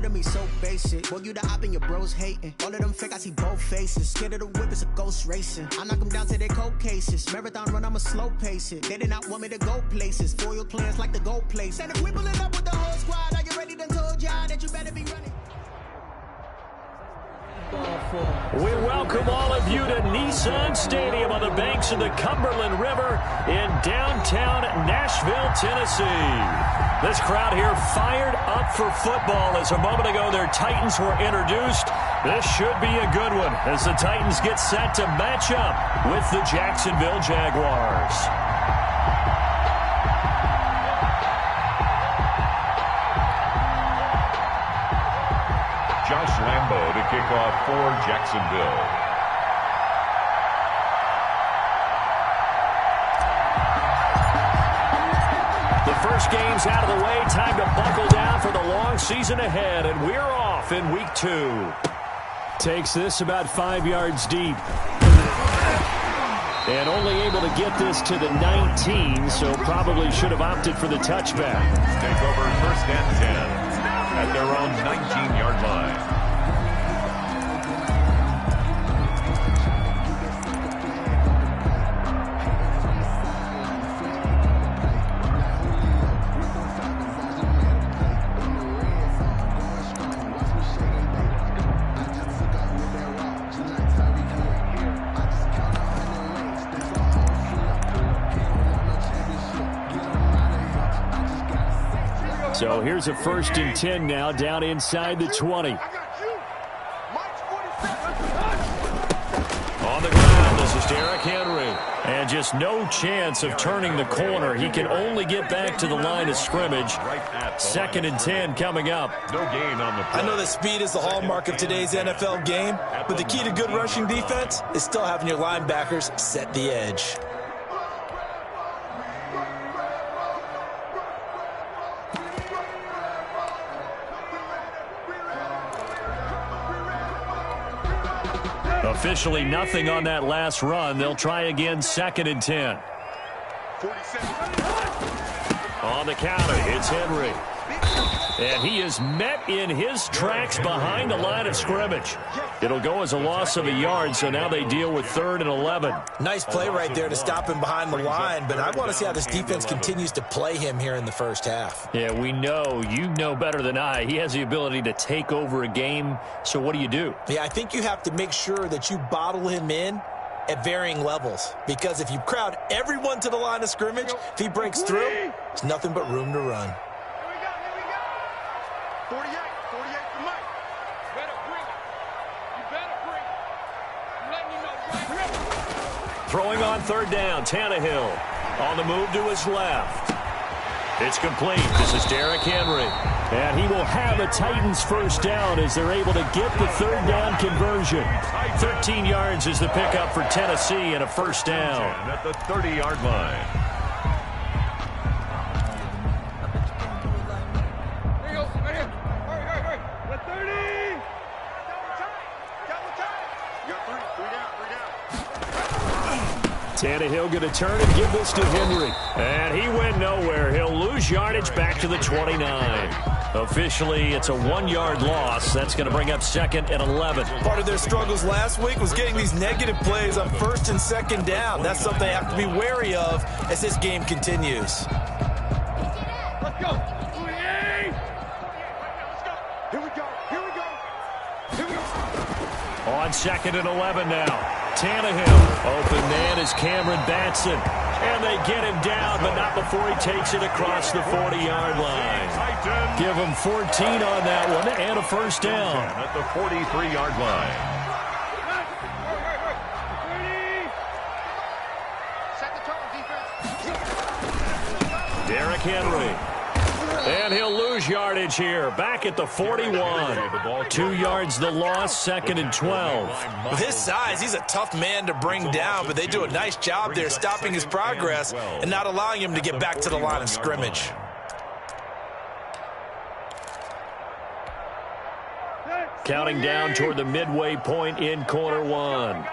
to me so basic. Boy, you the op and your bros hating. All of them fake, I see both faces. Scared of the whip, it's a ghost racing. I knock them down to their cold cases. Marathon run, I'ma slow pace it. They did not want me to go places. Foil plans like the gold place. And if we pulling up with the whole squad, are you ready? Done told y'all that you better be running. We welcome all of you to Nissan Stadium on the banks of the Cumberland River in downtown Nashville, Tennessee. This crowd here fired up for football as a moment ago their Titans were introduced. This should be a good one as the Titans get set to match up with the Jacksonville Jaguars. Josh Lambo to kick off for Jacksonville. The first game's out of the way. Time to buckle down for the long season ahead, and we're off in week 2. Takes this about 5 yards deep. And only able to get this to the 19, so probably should have opted for the touchback. Take over 1st and 10. At their own 19-yard line. So here's a 1st and 10 now, down inside the 20. On the ground, this is Derrick Henry. And just no chance of turning the corner. He can only get back to the line of scrimmage. 2nd and 10 coming up. No gain on the play. I know that speed is the hallmark of today's NFL game, but the key to good rushing defense is still having your linebackers set the edge. Officially nothing on that last run. They'll try again, 2nd and 10. On the counter, it's Henry. And he is met in his tracks behind the line of scrimmage. It'll go as a loss of a yard, so now they deal with 3rd and 11. Nice play right there to stop him behind the line, but I want to see how this defense continues to play him here in the first half. Yeah, we know. You know better than I. He has the ability to take over a game, so what do you do? Yeah, I think you have to make sure that you bottle him in at varying levels, because if you crowd everyone to the line of scrimmage, if he breaks through, there's nothing but room to run. 48 for Mike. Better bring it. You better bring it. I'm letting you know right here. Throwing on 3rd down, Tannehill on the move to his left. It's complete. This is Derrick Henry. And he will have a Titans 1st down as they're able to get the 3rd down conversion. 13 yards is the pickup for Tennessee and a 1st down. At the 30-yard line. Tannehill going to turn and give this to Henry. And he went nowhere. He'll lose yardage back to the 29. Officially, it's a 1-yard loss. That's going to bring up 2nd and 11. Part of their struggles last week was getting these negative plays on 1st and 2nd down. That's something they have to be wary of as this game continues. Let's go. 28. Here we go. Here we go. Here we go. On 2nd and 11 now. Tannehill. Open man is Cameron Batson. And they get him down, but not before he takes it across the 40-yard line. Give him 14 on that one and a 1st down. At the 43-yard line. Derrick Henry. And he'll lose yardage here. Back at the 41. 2 yards the loss, 2nd and 12. With his size, he's a tough man to bring down, but they do a nice job there stopping his progress and not allowing him to get back to the line of scrimmage. Counting down toward the midway point in quarter 1.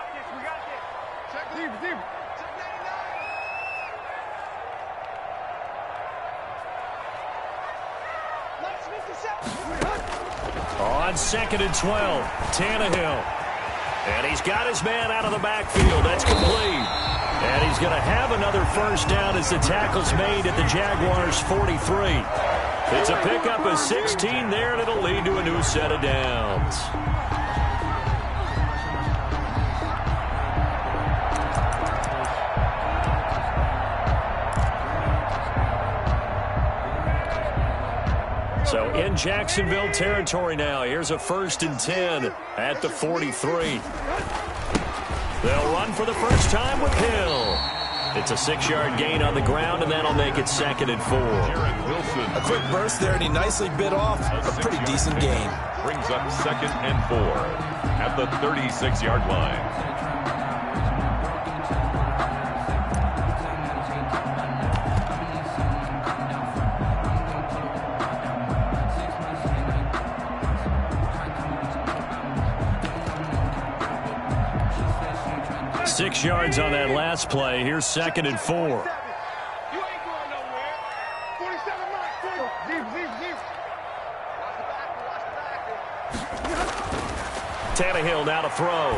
on 2nd and 12. Tannehill. And he's got his man out of the backfield. That's complete. And he's going to have another first down as the tackle's made at the Jaguars' 43. It's a pickup of 16 there, and it'll lead to a new set of downs. So in Jacksonville territory now. Here's a 1st and 10 at the 43. They'll run for the first time with Hill. It's a 6-yard gain on the ground, and that'll make it 2nd and 4. A quick burst there, and he nicely bit off a pretty decent gain. Brings up 2nd and 4 at the 36-yard line. 6 yards on that last play. Here's 2nd and 4. You ain't going nowhere. 47 miles. Tannehill now to throw.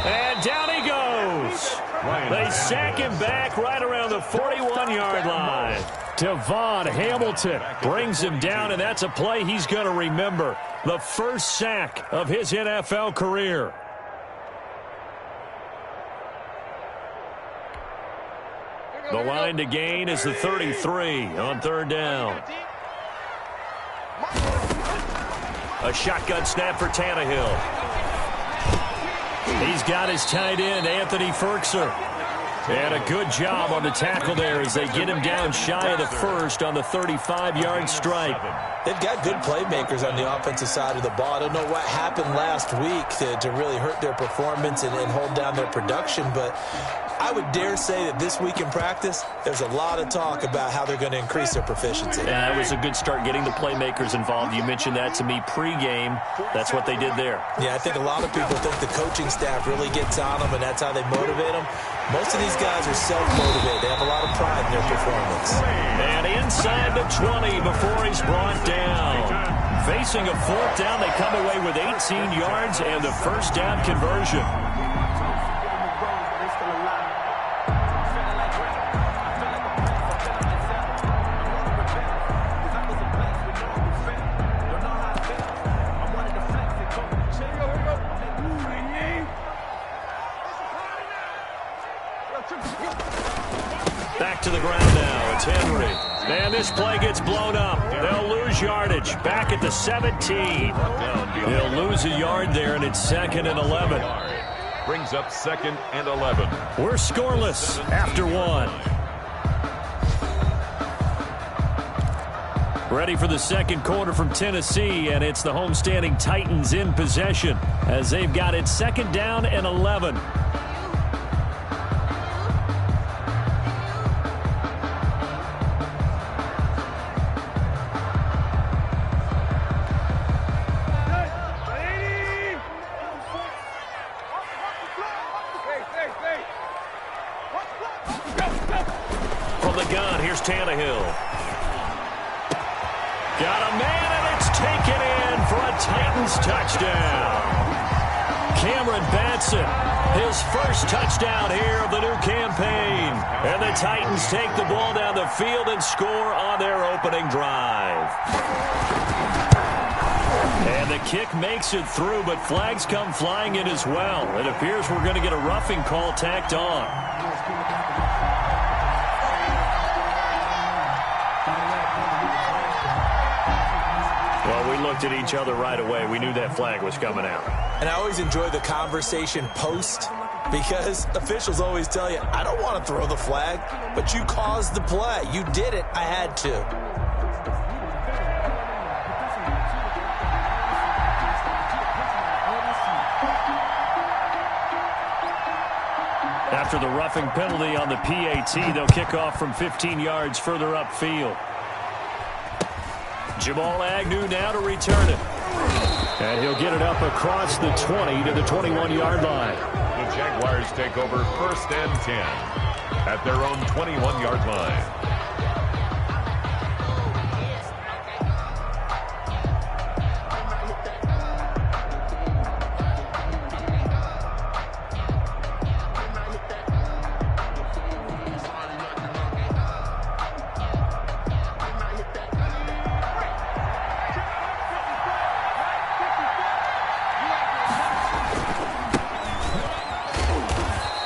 And down he goes. They sack him back right around the 41-yard line. Devon Hamilton brings him down, and that's a play he's going to remember. The first sack of his NFL career. The line to gain is the 33 on 3rd down. A shotgun snap for Tannehill. He's got his tight end, Anthony Ferkser. And a good job on the tackle there as they get him down shy of the first on the 35-yard stripe. They've got good playmakers on the offensive side of the ball. I don't know what happened last week to really hurt their performance and hold down their production, but I would dare say that this week in practice, there's a lot of talk about how they're going to increase their proficiency. Yeah, that was a good start getting the playmakers involved. You mentioned that to me pregame. That's what they did there. Yeah, I think a lot of people think the coaching staff really gets on them, and that's how they motivate them. Most of these guys are self-motivated. They have a lot of pride in their performance. And inside the 20 before he's brought down. Facing a 4th down, they come away with 18 yards and a first down conversion. Back to the ground now. It's Henry. And this play gets blown up. They'll lose yardage. Back at the 17. They'll lose a yard there, and it's 2nd and 11. Brings up 2nd and 11. We're scoreless after 1. Ready for the second quarter from Tennessee, and it's the homestanding Titans in possession as they've got it 2nd down and 11. From the gun, here's Tannehill. Got a man, and it's taken in for a Titans touchdown. Cameron Batson, his first touchdown here of the new campaign. And the Titans take the ball down the field and score on their opening drive. And the kick makes it through, but flags come flying in as well. It appears we're going to get a roughing call tacked on. Well, we looked at each other right away. We knew that flag was coming out. And I always enjoy the conversation post because officials always tell you, I don't want to throw the flag, but you caused the play. You did it. I had to. After the roughing penalty on the PAT, they'll kick off from 15 yards further upfield. Jamal Agnew now to return it. And he'll get it up across the 20 to the 21-yard line. The Jaguars take over 1st and 10 at their own 21-yard line.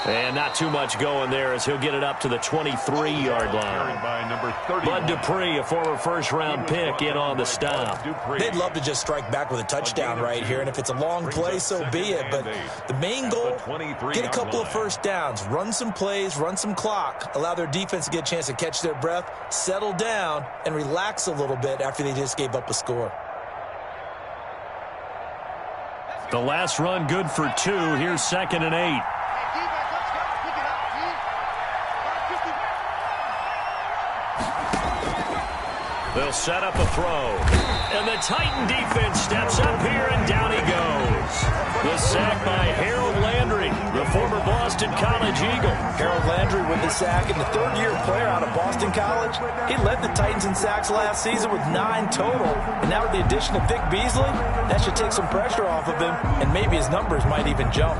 And not too much going there as he'll get it up to the 23-yard line. Bud Dupree, a former first-round pick, in on the stop. They'd love to just strike back with a touchdown right here, and if it's a long play, so be it. But the main goal, get a couple of first downs, run some plays, run some clock, allow their defense to get a chance to catch their breath, settle down, and relax a little bit after they just gave up a score. The last run good for 2. Here's 2nd and 8. They'll set up a throw. And the Titan defense steps up here, and down he goes. The sack by Harold Landry, the former Boston College Eagle. Harold Landry with the sack, and the third-year player out of Boston College. He led the Titans in sacks last season with 9 total. And now with the addition of Vic Beasley, that should take some pressure off of him, and maybe his numbers might even jump.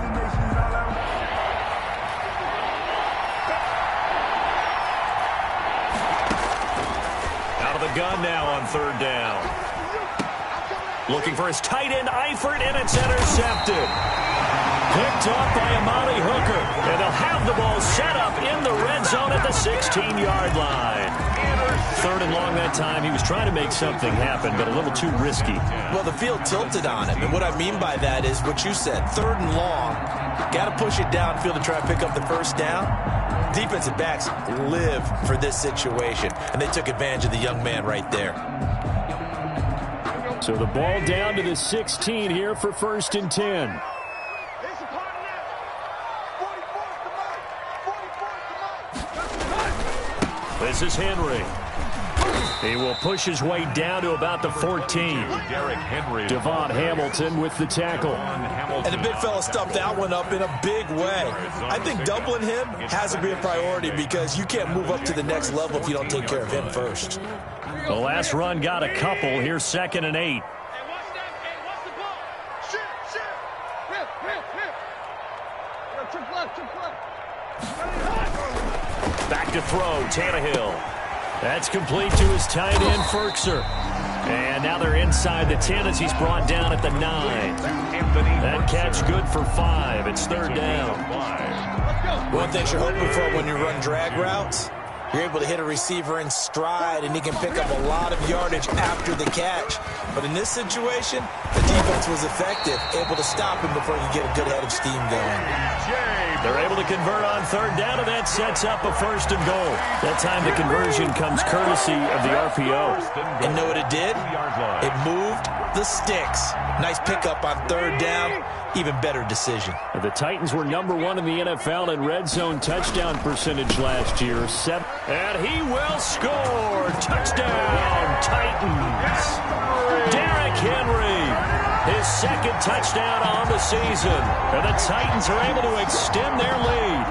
Gun now on 3rd down. Looking for his tight end, Eifert, and it's intercepted. Picked up by Amani Hooker. And they'll have the ball set up in the red zone at the 16-yard line. 3rd and long that time. He was trying to make something happen, but a little too risky. Well, the field tilted on him. And what I mean by that is what you said. 3rd and long. Got to push it downfield to try to pick up the first down. Defensive backs live for this situation, and they took advantage of the young man right there. So the ball down to the 16 here for 1st and 10. This is Henry. He will push his way down to about the 14. Devon Hamilton with the tackle. And the big fella stuffed that one up in a big way. I think doubling him has to be a priority because you can't move up to the next level if you don't take care of him first. The last run got a couple. Here's 2nd and 8. Back to throw, Tannehill. That's complete to his tight end, Ferkser. And now they're inside the 10 as he's brought down at the 9. That catch good for 5. It's 3rd down. One thing you're hoping for when you run drag routes, you're able to hit a receiver in stride, and he can pick up a lot of yardage after the catch. But in this situation, the defense was effective, able to stop him before he could get a good head of steam going. They're able to convert on 3rd down, and that sets up a 1st and goal. That time the conversion comes courtesy of the RPO. And know what it did? It moved the sticks. Nice pickup on 3rd down. Even better decision. The Titans were #1 in the NFL in red zone touchdown percentage last year. And he will score. Touchdown, Titans. Derrick Henry. His 2nd touchdown on the season. And the Titans are able to extend their lead.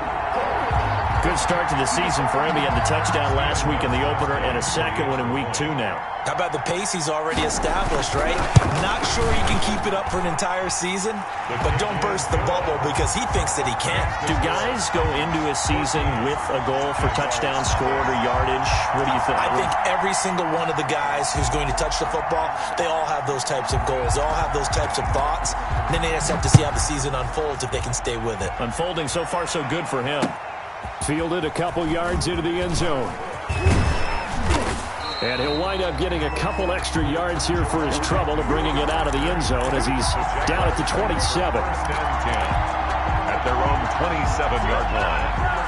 Good start to the season for him. He had the touchdown last week in the opener and a 2nd one in week 2 now. How about the pace he's already established, right? Not sure he can keep it up for an entire season, but don't burst the bubble because he thinks that he can. Do guys go into a season with a goal for touchdown scored or yardage? What do you think? I think every single one of the guys who's going to touch the football, they all have those types of goals. They all have those types of thoughts. And then they just have to see how the season unfolds if they can stay with it. Unfolding so far so good for him. Fielded a couple yards into the end zone. And he'll wind up getting a couple extra yards here for his trouble of bringing it out of the end zone as he's down at the 27. At their own 27-yard line.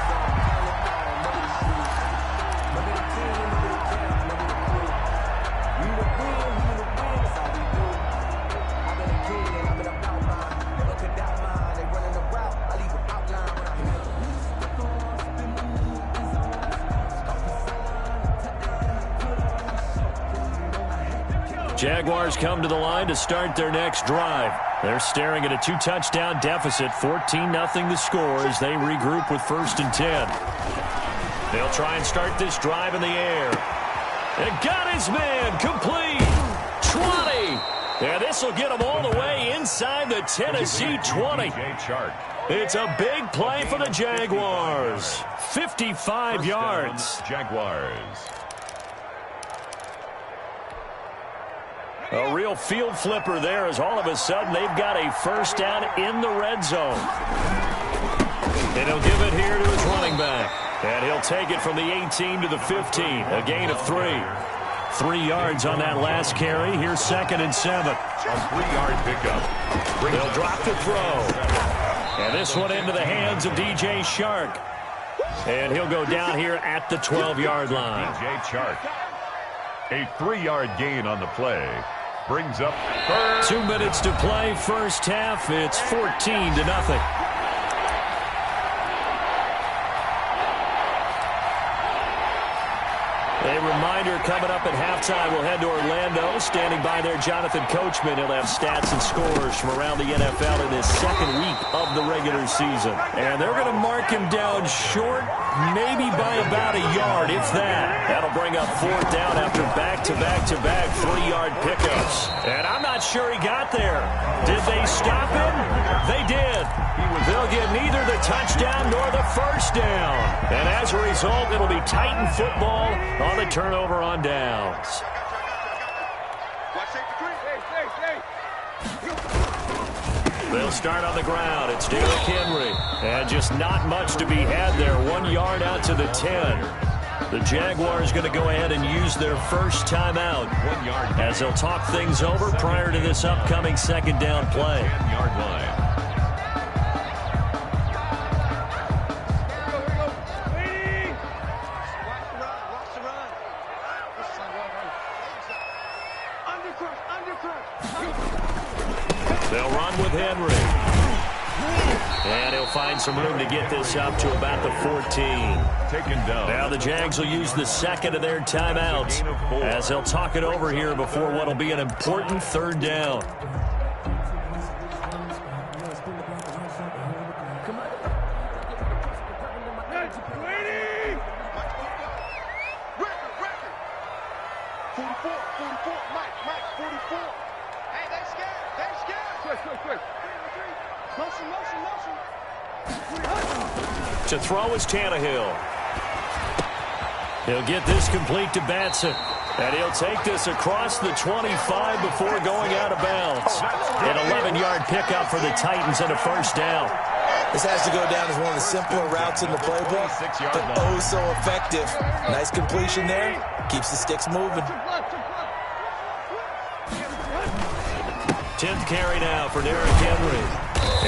Jaguars come to the line to start their next drive. They're staring at a 2-touchdown deficit, 14-0 the score as they regroup with 1st and 10. They'll try and start this drive in the air. And got his man complete. 20. And this will get him all the way inside the Tennessee 20. It's a big play for the Jaguars. 55 yards. Jaguars. A real field flipper there as all of a sudden they've got a 1st down in the red zone. And he'll give it here to his running back. And he'll take it from the 18 to the 15. A gain of 3. 3 yards on that last carry. Here's 2nd and 7. A 3-yard pickup. They'll drop the throw. And this one into the hands of DJ Shark. And he'll go down here at the 12-yard line. DJ Shark. A 3-yard gain on the play. Brings up 3rd. 2 minutes to play, first half. It's 14-0. A reminder coming up at halftime, we'll head to Orlando. Standing by there, Jonathan Coachman. He'll have stats and scores from around the NFL in his 2nd week of the regular season. And they're going to mark him down short, maybe by about a yard, if that. That'll bring up 4th down after back-to-back-to-back 3-yard pickups. And I'm not sure he got there. Did they stop him? They did. They'll get neither the touchdown nor the first down. And as a result, it'll be Titan football on the turnover on downs. They'll start on the ground. It's Derrick Henry. And just not much to be had there. 1 yard out to the 10. The Jaguars going to go ahead and use their first timeout 1 yard as they'll talk things over prior to this upcoming 2nd down play. 10-yard line. They'll run with Henry. And he'll find some room to get this up to about the 14. Taken down. Now the Jags will use the 2nd of their timeouts as they'll talk it over here before what will be an important 3rd down. To throw is Tannehill. He'll get this complete to Batson. And he'll take this across the 25 before going out of bounds. An 11-yard pickup for the Titans and a first down. This has to go down as one of the simpler routes in the playbook, but oh so effective. Nice completion there. Keeps the sticks moving. 10th carry now for Derrick Henry.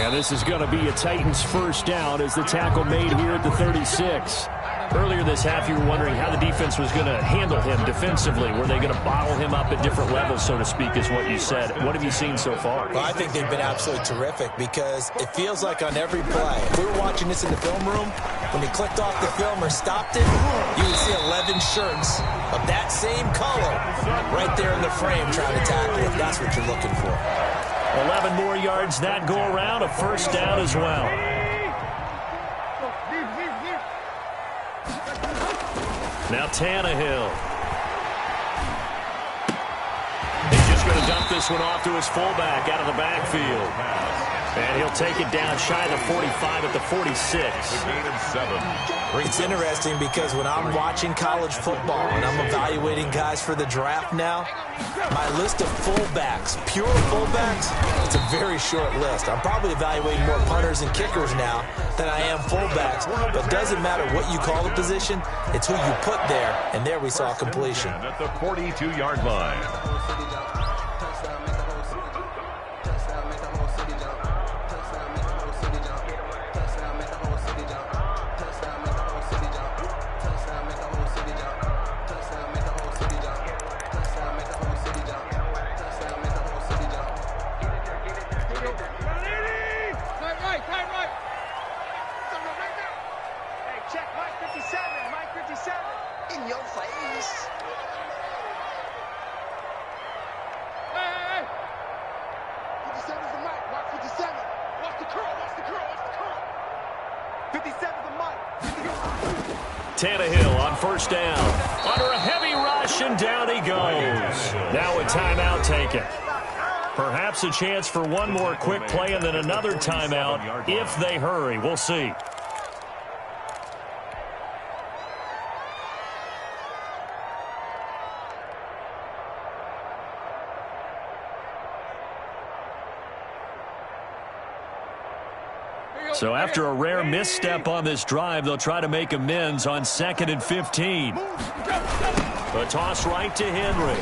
And this is going to be a Titans first down as the tackle made here at the 36. Earlier this half, you were wondering how the defense was going to handle him defensively. Were they going to bottle him up at different levels, so to speak, is what you said. What have you seen so far? Well, I think they've been absolutely terrific because it feels like on every play, if we were watching this in the film room, when he clicked off the film or stopped it, you would see 11 shirts of that same color right there in the frame trying to tackle it. That's what you're looking for. 11 more yards that go around, a first down as well. Now Tannehill. He's just going to dump this one off to his fullback out of the backfield. And he'll take it down shy of the 45 at the 46. The gain of 7. It's interesting because when I'm watching college football and I'm evaluating guys for the draft now, my list of fullbacks, pure fullbacks, it's a very short list. I'm probably evaluating more punters and kickers now than I am fullbacks, but it doesn't matter what you call the position, it's who you put there, and there we saw completion. At the 42-yard line. Tannehill on first down. Under a heavy rush, and down he goes. Now a timeout taken. Perhaps a chance for one more quick play and then another timeout if they hurry. We'll see. So after a rare misstep on this drive, they'll try to make amends on 2nd and 15. The toss right to Henry.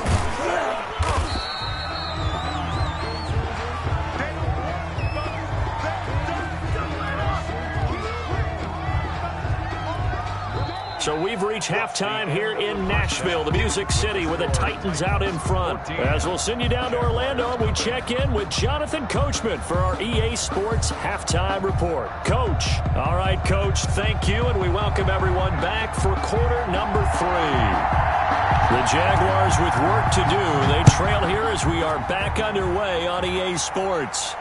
So we've reached halftime here in Nashville, the Music City, with the Titans out in front. As we'll send you down to Orlando, we check in with Jonathan Coachman for our EA Sports Halftime Report. Coach. All right, Coach, thank you, and we welcome everyone back for quarter number 3. The Jaguars with work to do. They trail here as we are back underway on EA Sports.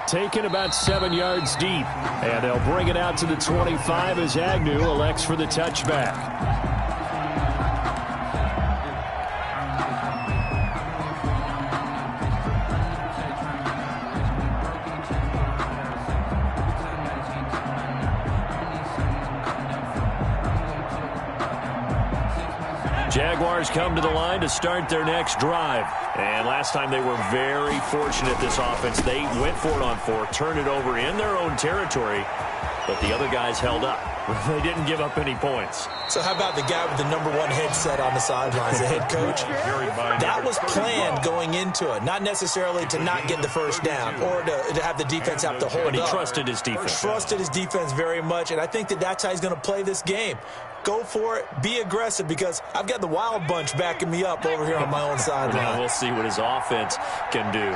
Taken about 7 yards deep, and they'll bring it out to the 25 as Agnew elects for the touchback. Jaguars come to the line to start their next drive. And last time they were very fortunate, this offense. They went for it on 4, turned it over in their own territory, but the other guys held up. They didn't give up any points. So how about the guy with the number 1 headset on the sidelines, the head coach? That was planned going into it, not necessarily to not get the first down or to have the defense have to hold up. But he trusted his defense. Trusted his defense very much, and I think that's how he's going to play this game. Go for it. Be aggressive, because I've got the Wild Bunch backing me up over here on my own sideline. Now we'll see what his offense can do.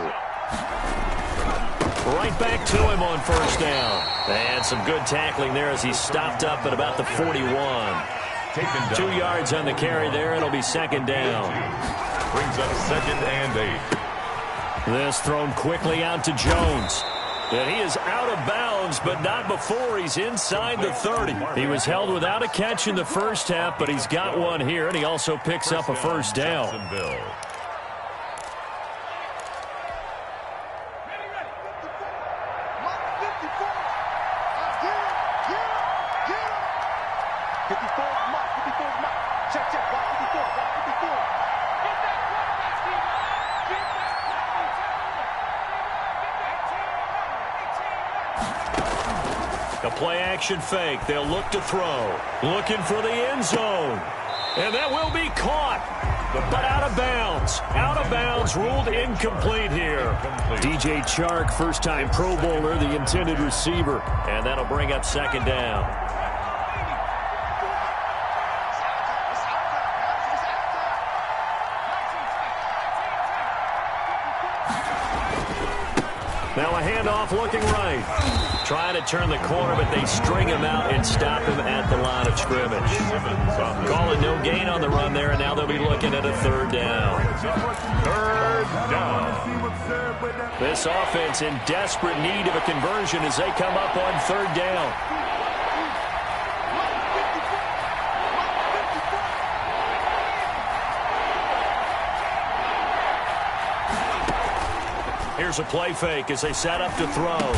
Right back to him on first down. And some good tackling there as he stopped up at about the 41. 2 yards on the carry there. It'll be 2nd down. Brings up 2nd and 8. This thrown quickly out to Jones. And he is out of bounds, but not before he's inside the 30. He was held without a catch in the first half, but he's got one here, and he also picks up a first down. A play-action fake. They'll look to throw. Looking for the end zone. And that will be caught. But out of bounds. Out of bounds, ruled incomplete here. DJ Chark, first-time Pro Bowler, the intended receiver. And that'll bring up 2nd down. Now a handoff looking right. Trying to turn the corner, but they string him out and stop him at the line of scrimmage. Calling no gain on the run there, and now they'll be looking at a 3rd down. 3rd down. This offense in desperate need of a conversion as they come up on 3rd down. Here's a play fake as they set up to throw.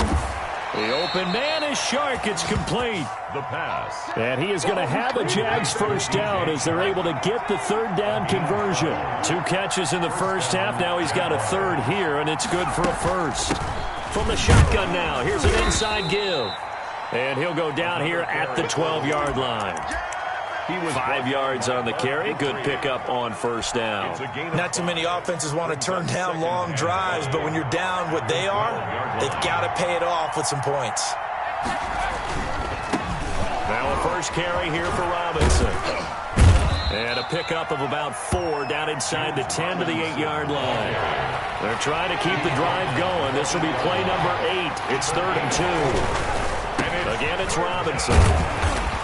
The open man is Shark. It's complete. The pass. And he is going to have a Jags first down as they're able to get the 3rd down conversion. 2 catches in the first half. Now he's got a 3rd here, and it's good for a first. From the shotgun now, here's an inside give. And he'll go down here at the 12-yard line. 5 yards on the carry. Good pickup on first down. Not too many offenses want to turn down long drives, but when you're down what they are, they've got to pay it off with some points. Now a first carry here for Robinson. And a pickup of about 4 down inside the 10 to the 8-yard line. They're trying to keep the drive going. This will be play number 8. It's 3rd and 2. Again, it's Robinson.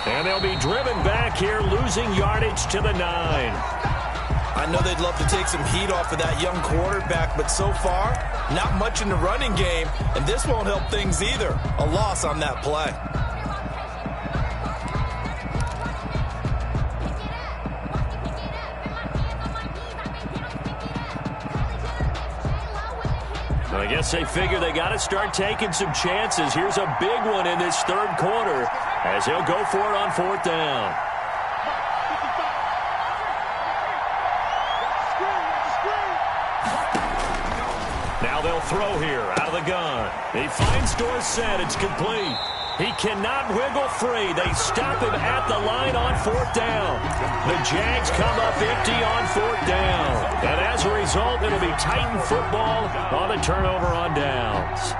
And they'll be driven back here, losing yardage to the 9. I know they'd love to take some heat off of that young quarterback, but so far, not much in the running game, and this won't help things either. A loss on that play. I guess they figure they got to start taking some chances. Here's a big one in this 3rd quarter as he'll go for it on 4th down. Now they'll throw here out of the gun. He finds Dorsett. It's complete. He cannot wiggle free. They stop him at the line on 4th down. The Jags come up empty on 4th down. And as a result, it'll be Titan football on the turnover on downs.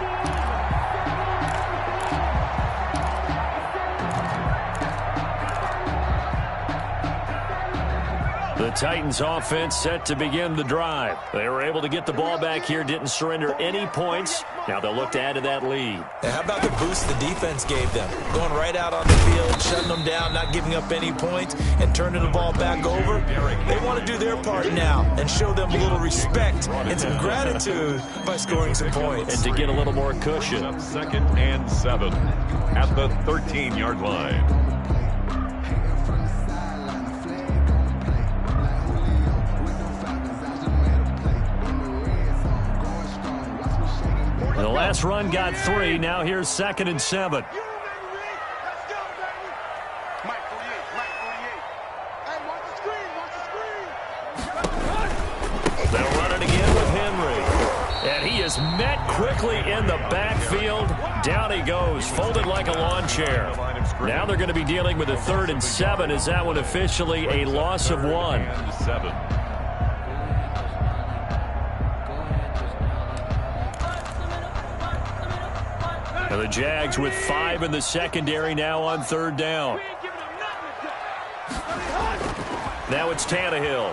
The Titans offense set to begin the drive. They were able to get the ball back here, didn't surrender any points. Now they'll look to add to that lead. And how about the boost the defense gave them? Going right out on the field, shutting them down, not giving up any points, and turning the ball back over. They want to do their part now and show them a little respect and some gratitude by scoring some points. And to get a little more cushion. 2nd and 7 at the 13-yard line. The last run got 3. Now here's 2nd and 7. They'll run it again with Henry. And he is met quickly in the backfield. Down he goes, folded like a lawn chair. Now they're going to be dealing with a 3rd and 7. Is that one officially a loss of 1? 7. And the Jags with 5 in the secondary now on 3rd down. Now it's Tannehill.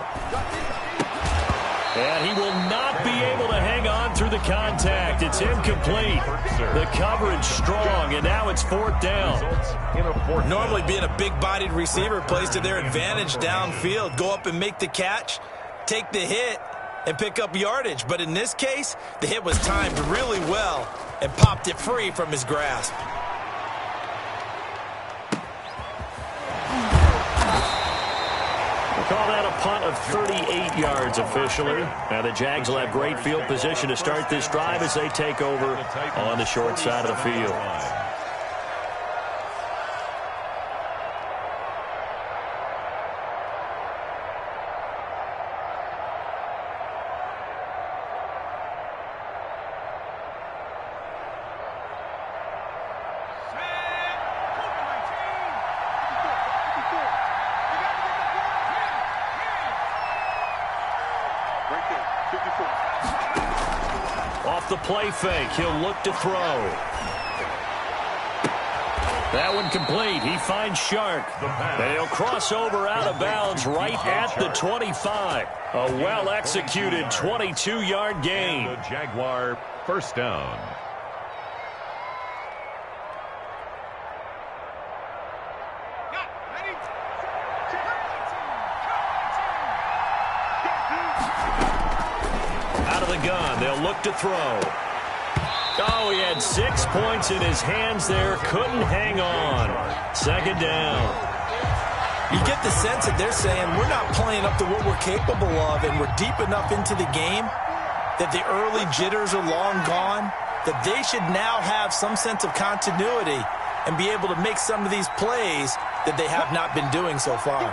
And he will not be able to hang on through the contact. It's incomplete. The coverage strong, and now it's 4th down. Normally being a big-bodied receiver plays to their advantage downfield. Go up and make the catch, take the hit, and pick up yardage. But in this case, the hit was timed really well and popped it free from his grasp. We'll call that a punt of 38 yards officially. Now the Jags will have great field position to start this drive as they take over on the short side of the field. Off the play fake, he'll look to throw. That one complete. He finds Shark. And he'll cross over out of bounds right at the 25. A well-executed 22-yard gain. The Jaguar 1st down. Out of the gun, they'll look to throw. Oh, he had 6 points in his hands there. Couldn't hang on. 2nd down. You get the sense that they're saying we're not playing up to what we're capable of, and we're deep enough into the game that the early jitters are long gone, that they should now have some sense of continuity and be able to make some of these plays that they have not been doing so far.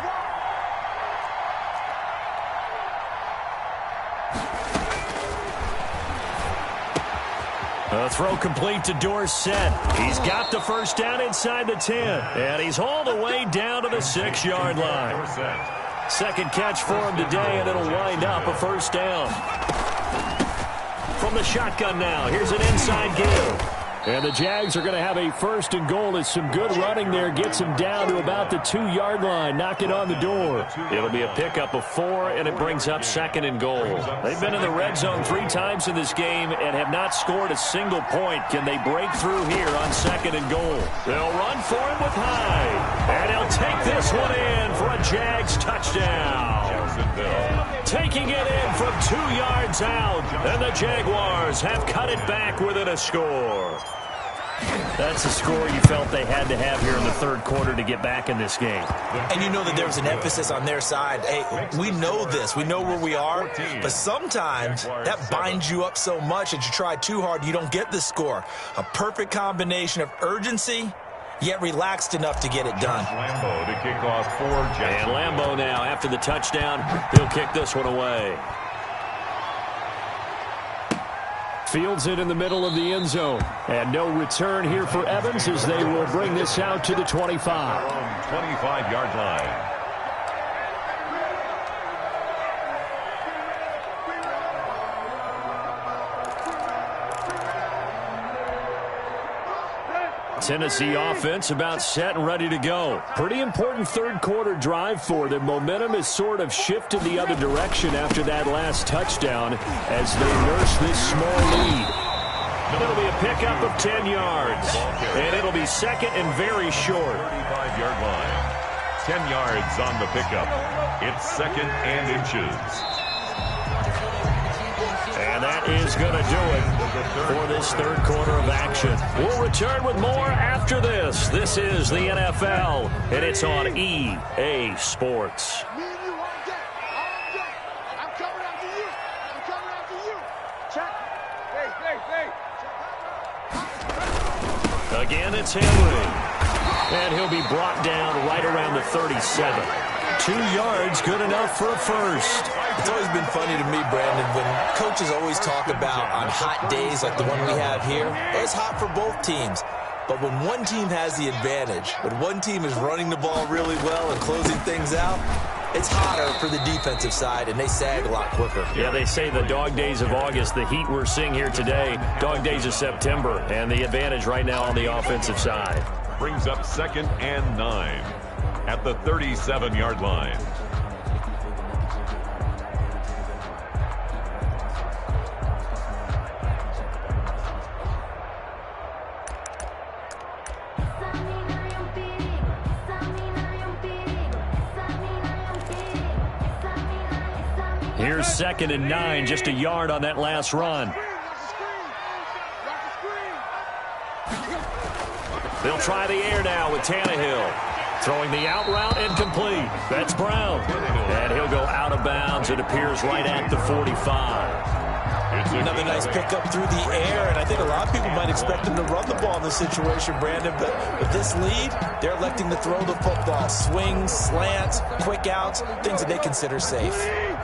A throw complete to Dorsett. He's got the 1st down inside the 10. And he's all the way down to the 6-yard line. 2nd catch for him today, and it'll wind up a 1st down. From the shotgun now, here's an inside give. And the Jags are going to have a 1st and goal as some good running there gets him down to about the 2-yard line, knocking on the door. It'll be a pickup of 4, and it brings up 2nd and goal. They've been in the red zone 3 times in this game and have not scored a single point. Can they break through here on 2nd and goal? They'll run for him with Hyde. And he'll take this one in for a Jags touchdown. Taking it in from 2 yards out. And the Jaguars have cut it back within a score. That's a score you felt they had to have here in the 3rd quarter to get back in this game. And you know that there was an emphasis on their side. Hey, we know this. We know where we are. But sometimes that binds you up so much that you try too hard, you don't get the score. A perfect combination of urgency, yet relaxed enough to get it done. Lambeau to kick off for Jackson. And Lambeau now, after the touchdown, he'll kick this one away. Fields it in the middle of the end zone. And no return here for Evans as they will bring this out to the 25. 25-yard line. Tennessee offense about set and ready to go. Pretty important third quarter drive for them. Momentum has sort of shifted the other direction after that last touchdown as they nurse this small lead. It'll be a pickup of 10 yards. And it'll be second and very short. 35-yard line. 10 yards on the pickup. It's second and inches. And that is going to do it for this third quarter of action. We'll return with more after this. This is the NFL, and it's on EA Sports. Me and you all day. All day. I'm coming after you. I'm coming after you. Check. Hey. Again, it's Henry. And he'll be brought down right around the 37. 2 yards, good enough for a first. It's always been funny to me, Brandon, when coaches always talk about on hot days like the one we have here, it's hot for both teams. But when one team has the advantage, when one team is running the ball really well and closing things out, it's hotter for the defensive side, and they sag a lot quicker. Yeah, they say the dog days of August, the heat we're seeing here today, dog days of September, and the advantage right now on the offensive side. Brings up second and 9 at the 37-yard line. Here's second and 9, just a yard on that last run. They'll try the air now with Tannehill. Throwing the out route incomplete. That's Brown. And he'll go out of bounds. It appears right at the 45. Another nice pickup through the air, and I think a lot of people might expect him to run the ball in this situation, Brandon, but with this lead, they're electing to throw the football. Swings, slants, quick outs, things that they consider safe.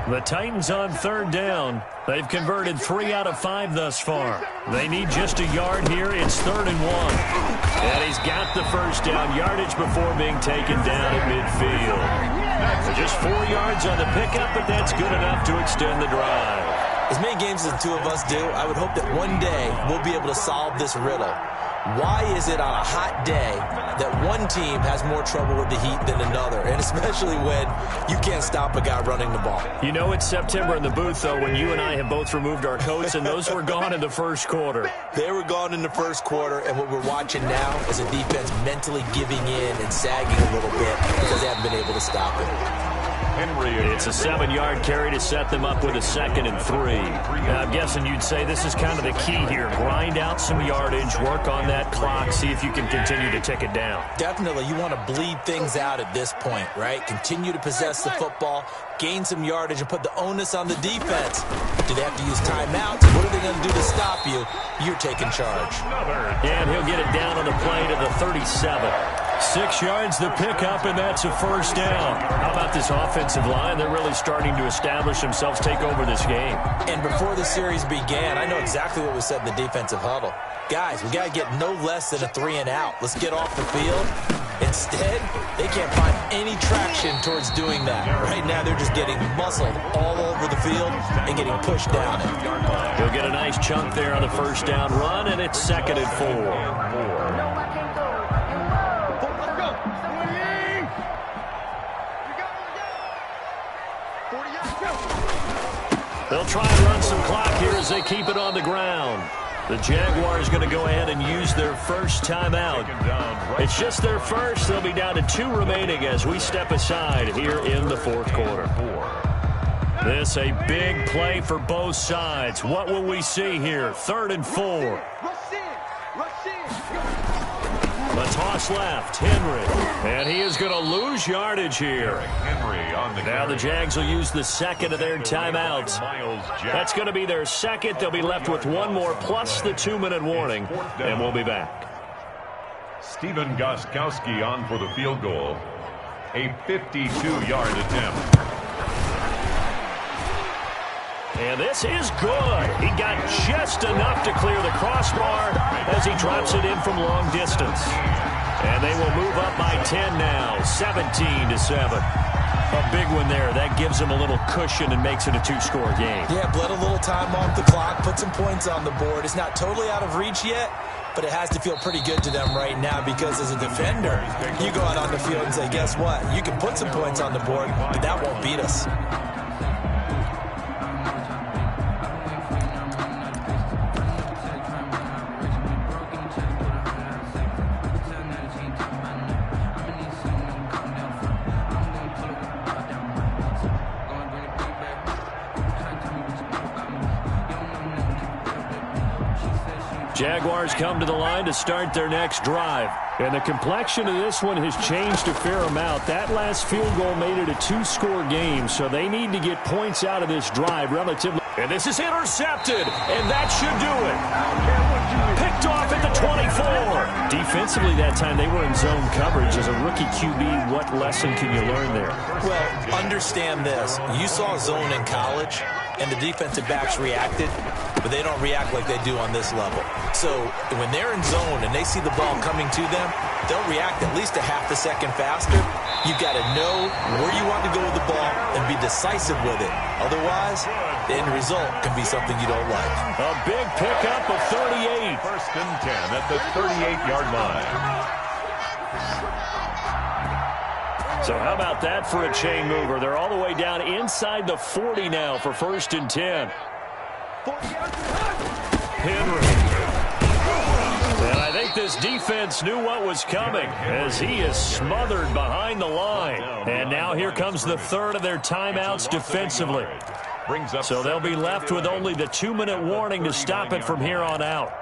The Titans on third down. They've converted 3 out of 5 thus far. They need just a yard here. It's 3rd and 1. And he's got the first down yardage before being taken down at midfield. Just 4 yards on the pickup, but that's good enough to extend the drive. As many games as the two of us do, I would hope that one day we'll be able to solve this riddle. Why is it on a hot day that one team has more trouble with the heat than another, and especially when you can't stop a guy running the ball? You know it's September in the booth, though, when you and I have both removed our coats, and those were gone in the first quarter. They were gone in the first quarter, and what we're watching now is a defense mentally giving in and sagging a little bit because they haven't been able to stop it. It's a 7-yard carry to set them up with a 2nd and 3. Now, I'm guessing you'd say this is kind of the key here. Grind out some yardage, work on that clock, see if you can continue to tick it down. Definitely. You want to bleed things out at this point, right? Continue to possess the football, gain some yardage, and put the onus on the defense. Do they have to use timeouts? What are they going to do to stop you? You're taking charge. And he'll get it down on the play to the 37. 6 yards the pickup, and that's a first down. How about this offensive line? They're really starting to establish themselves, take over this game. And before the series began, I know exactly what was said in the defensive huddle. Guys, we got to get no less than a 3 and out. Let's get off the field. Instead, they can't find any traction towards doing that. Right now, they're just getting muscled all over the field and getting pushed down it. He'll get a nice chunk there on the first down run, and it's 2nd and 4. They'll try and run some clock here as they keep it on the ground. The Jaguars going to go ahead and use their first timeout. It's just their first. They'll be down to 2 remaining as we step aside here in the 4th quarter. This a big play for both sides. What will we see here? 3rd and 4. The toss left, Henry. And he is going to lose yardage here. Now the Jags will use the 2nd of their timeouts. That's going to be their 2nd. They'll be left with 1 more plus the 2-minute warning. And we'll be back. Stephen Gostkowski on for the field goal. A 52-yard attempt. And this is good. He got just enough to clear the crossbar as he drops it in from long distance. And they will move up by 10 now, 17-7. A big one there. That gives them a little cushion and makes it a 2-score game. Yeah, bled a little time off the clock, put some points on the board. It's not totally out of reach yet, but it has to feel pretty good to them right now because as a defender, you go out on the field and say, guess what? You can put some points on the board, but that won't beat us. Jaguars come to the line to start their next drive. And the complexion of this one has changed a fair amount. That last field goal made it a 2-score game, so they need to get points out of this drive relatively. And this is intercepted, and that should do it. Picked off at the 24. Defensively that time, they were in zone coverage. As a rookie QB, what lesson can you learn there? Well, understand this. You saw zone in college, and the defensive backs reacted, but they don't react like they do on this level. So when they're in zone and they see the ball coming to them, they'll react at least a half a second faster. You've got to know where you want to go with the ball and be decisive with it. Otherwise, the end result can be something you don't like. A big pickup of 38. First and 10 at the 38-yard line. So how about that for a chain mover? They're all the way down inside the 40 now for first and 10. Henry. And I think this defense knew what was coming as he is smothered behind the line. And now here comes the third of their timeouts defensively. So they'll be left with only the 2-minute warning to stop it from here on out.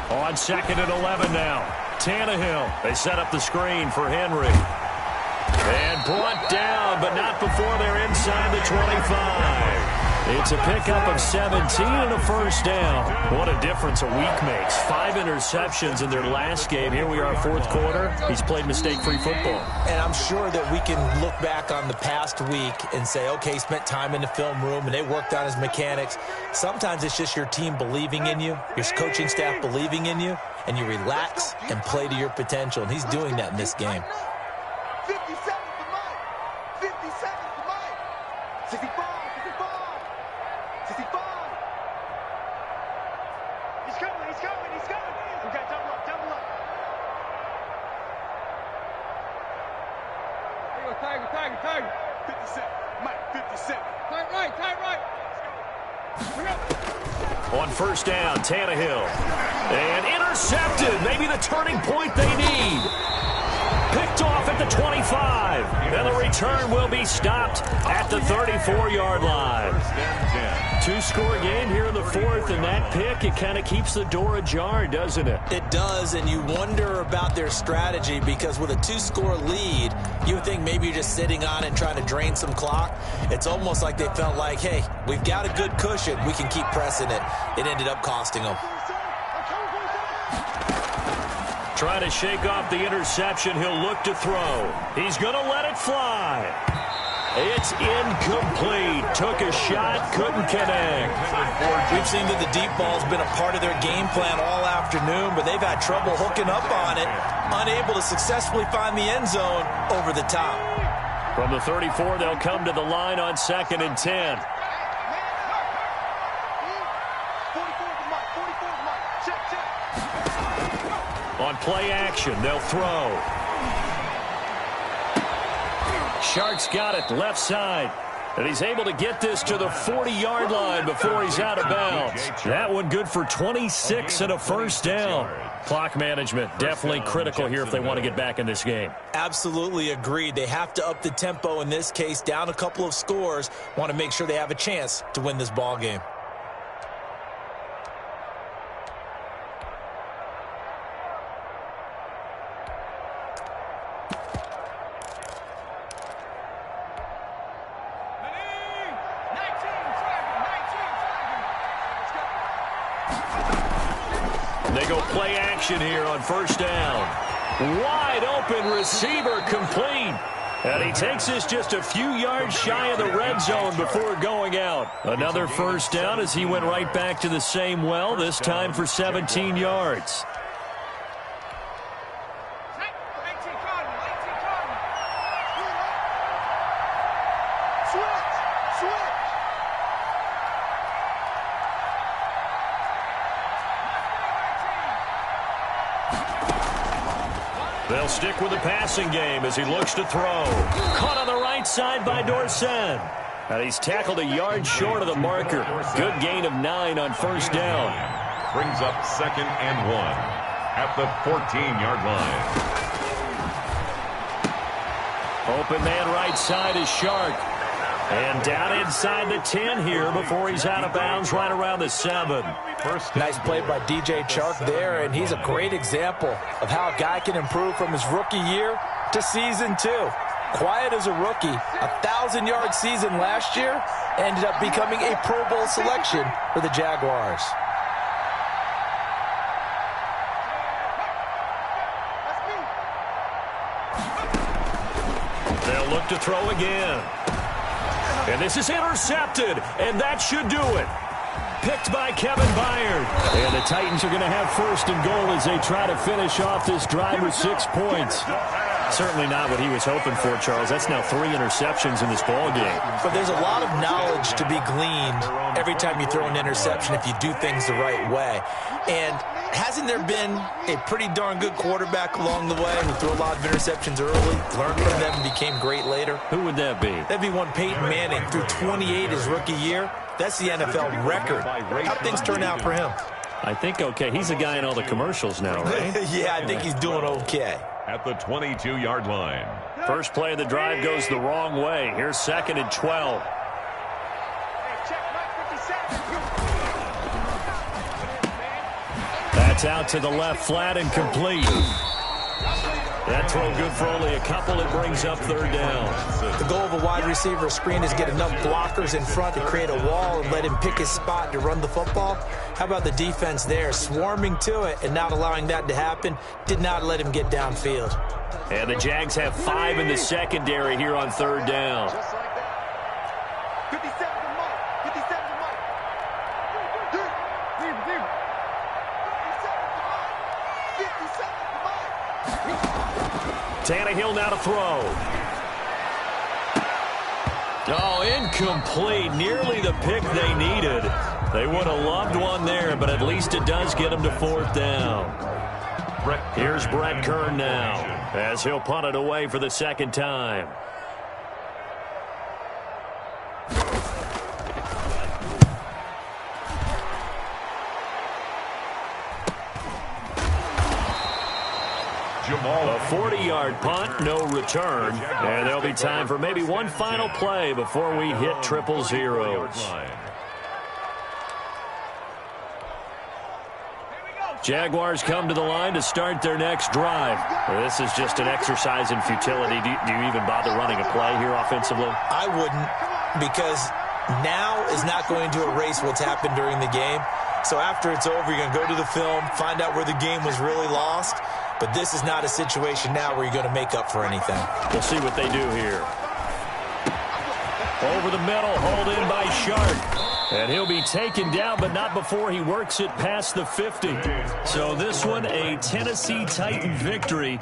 On second and 11 now. Tannehill. They set up the screen for Henry. And brought down, but not before they're inside the 25. It's a pickup of 17 and a first down. What a difference a week makes. 5 interceptions in their last game. Here we are, fourth quarter. He's played mistake-free football. And I'm sure that we can look back on the past week and say, okay, he spent time in the film room and they worked on his mechanics. Sometimes it's just your team believing in you, your coaching staff believing in you, and you relax and play to your potential. And he's doing that in this game. 57 for Mike. 57 for Mike. 65. 65. He's coming. Okay, double up. There you go, Tiger. 57. Mike, 57. Tight right. Let's go. On first down, Tannehill. And intercepted. Maybe the turning point they need. Picked off at the 25. And the return will be stopped at the 34-yard line. 2-score game here in the fourth, and that pick, it kind of keeps the door ajar, doesn't it? It does, and you wonder about their strategy because with a 2-score lead, you would think maybe you're just sitting on it and trying to drain some clock. It's almost like they felt like, hey, we've got a good cushion. We can keep pressing it. It ended up costing them. Trying to shake off the interception. He'll look to throw. He's going to let it fly. It's incomplete. Took a shot, couldn't connect. We've seen that the deep ball's been a part of their game plan all afternoon, but they've had trouble hooking up on it, unable to successfully find the end zone over the top. From the 34, they'll come to the line on second and 10. On play action, they'll throw. Shark's got it left side. And he's able to get this to the 40-yard line before he's out of bounds. That one good for 26 and a first down. Clock management definitely critical here if they want to get back in this game. Absolutely agreed. They have to up the tempo in this case, down a couple of scores. Want to make sure they have a chance to win this ball game. They go play action here on first down. Wide open receiver complete. And he takes this just a few yards shy of the red zone before going out. Another first down as he went right back to the same well, this time for 17 yards. They'll stick with the passing game as he looks to throw. Caught on the right side by Dorsett. And he's tackled a yard short of the marker. Good gain of 9 on first down. Brings up 2nd and 1 at the 14-yard line. Open man right side is Shark. And down inside the 10 here before he's out of bounds right around the 7. Nice play by DJ Chark there, and he's a great example of how a guy can improve from his rookie year to season 2. Quiet as a rookie, 1,000-yard season last year, ended up becoming a Pro Bowl selection for the Jaguars. They'll look to throw again. And this is intercepted, and that should do it. Picked by Kevin Byard. And the Titans are going to have first and goal as they try to finish off this drive with 6 points. Certainly not what he was hoping for, Charles. That's now 3 interceptions in this ball game. But there's a lot of knowledge to be gleaned every time you throw an interception if you do things the right way. And hasn't there been a pretty darn good quarterback along the way who threw a lot of interceptions early, learned from them, and became great later? Who would that be? That'd be one Peyton Manning, threw 28 his rookie year. That's the NFL record. How'd things turn out for him? I think okay. He's a guy in all the commercials now, right? Yeah, I think he's doing okay. At the 22-yard line. First play of the drive goes the wrong way. Here's 2nd and 12. That's out to the left flat and complete. That throw good for only a couple. It brings up 3rd down. The goal of a wide receiver screen is get enough blockers in front to create a wall and let him pick his spot to run the football. How about the defense there, swarming to it and not allowing that to happen? Did not let him get downfield. And the Jags have 5 in the secondary here on 3rd down. Tannehill now to throw. Oh, incomplete. Nearly the pick they needed. They would have loved one there, but at least it does get them to 4th down. Here's Brett Kern now, as he'll punt it away for the 2nd time. A 40-yard punt, no return. And there'll be time for maybe one final play before we hit 000. Jaguars come to the line to start their next drive. This is just an exercise in futility. Do you even bother running a play here offensively? I wouldn't, because now is not going to erase what's happened during the game. So after it's over, you're going to go to the film, find out where the game was really lost. But this is not a situation now where you're going to make up for anything. We'll see what they do here. Over the middle, hauled in by Shark. And he'll be taken down, but not before he works it past the 50. So this one, a Tennessee Titan victory.